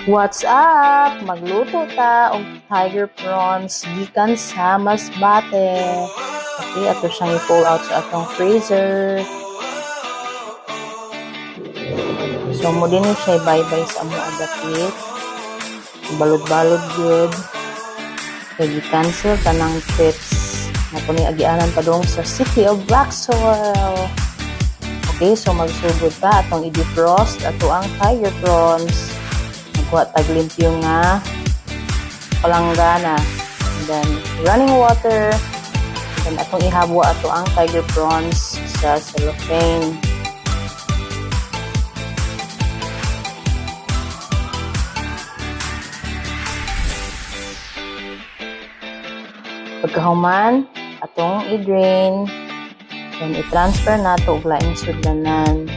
What's up? Magluto ta og tiger prawns gikan sa Masbate. Okay, ato siyang i-pull out sa atong freezer. So, mo din siya bye-bye sa amo adapit. Balod-balod good. Kaya gi-cancel tanang trips na po ni agianan pa dong sa City of Black Soil. Okay, so magsugod ta atong i-defrost ato ang tiger prawns. Magkuha taglimpyo nga palanggana. And then, running water. And then, atong ihabwa ato ang tiger prawns sa cellophane. Pagkahuman, atong i-drain. Then, i-transfer nato og laing sudlanan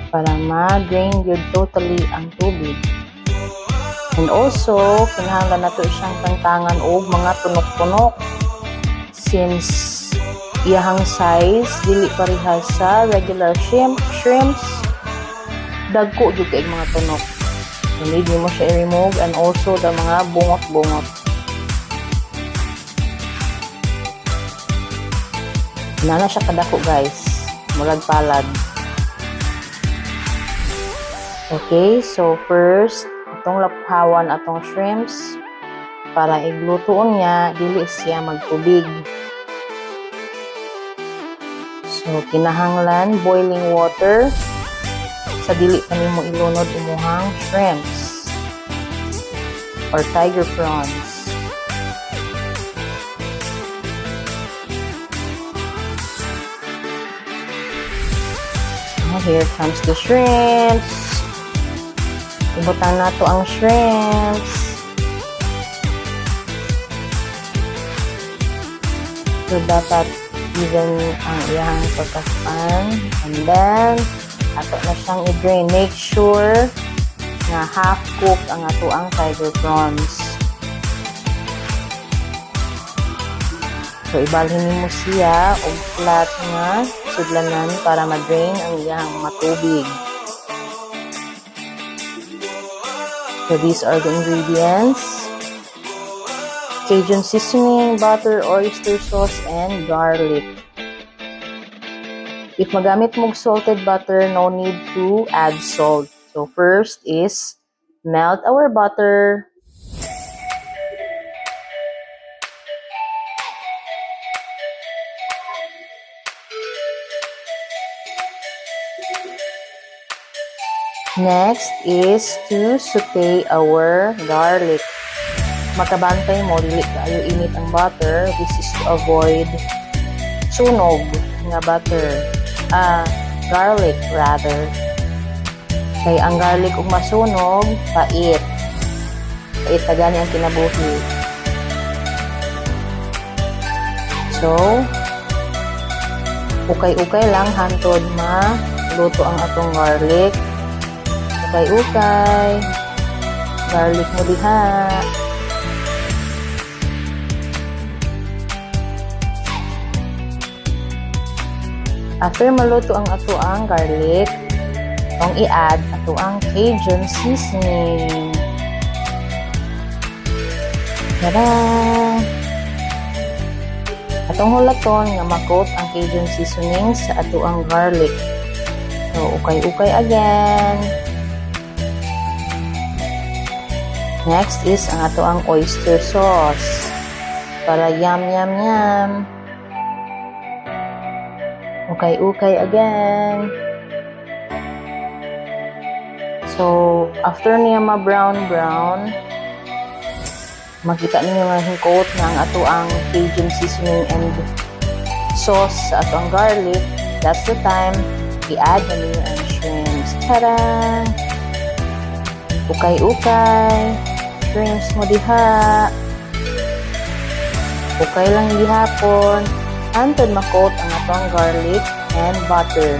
para ma-drain yun totally ang tubig. And also, kinahanglan nato siyang tangtangan og mga tunok-tunok since iyahang size dili parehas sa regular shrimps. Dagko jud kay mga tunok. So, need mo siya i-remove and also the mga bungot-bungot. Nana siya kadako guys. Murag palad. Okay, so first, atong laphawan atong shrimps para iglutoon niya, dili siya magtubig. So, kinahanglan boiling water sa dili pa nimo ilunod imuhang shrimps or tiger prawns. Now, here comes the shrimps. Ibutang nato ang shrimps. So, dapat even ang iyang pagkaspan. And then, ato na siyang i-drain. Make sure na half-cook ang ato ang tiger prawns. So, ibalhin mo siya o flat nga sudlanan para ma-drain ang iyang matubig. So these are the ingredients: Cajun seasoning, butter, oyster sauce, and garlic. If magamit mong salted butter, no need to add salt. So first is melt our butter. Next is to saute our garlic. Makabantay mo, dili kaayo init ang butter. This is to avoid sunog nga butter. Garlic rather. Kaya ang garlic ug masunog, pait. Pait na gani ang kinabuhi. So, ukay-ukay lang hantod luto ang atong garlic. Ukay-ukay. Garlic mo diha. After maluto ang ato ang garlic, itong i-add ato ang Cajun seasoning. Tada! Atong hulaton nga makot ang Cajun seasoning sa ato ang garlic. So, ukay-ukay again. Next is ang ato ang oyster sauce para yum. Ukay-ukay again. So, after niya ma-brown, makita niyo nga hingkot na ang ato ang Cajun seasoning and sauce sa ato ang garlic. That's the time i-add na niyo ang shrimps. Tada! Ukay-ukay. Shrimps mo diha. Okay lang gihapon. Hantod makot ang atong garlic and butter.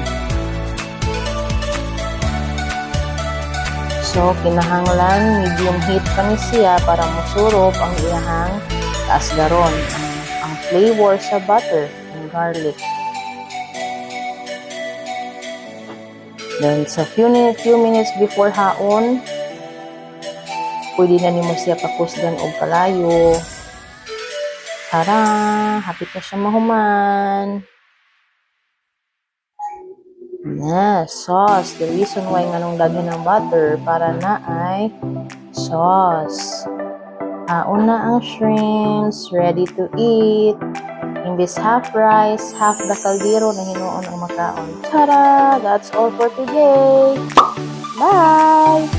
So, kinahanglan medium heat pa ni siya para musurop ang iyahang taasgaron. Ang flavor sa butter and garlic. Then, sa few minutes before haon, pwede na nimo siya pakusgan og kalayo. Tara, hapit na siya mahuman. Sauce. The reason why nga nung lagyan ng butter para na ay sauce. Una ang shrimps, ready to eat. In this half rice, half the kaldero na hinuon ang makaon. Tada! That's all for today. Bye!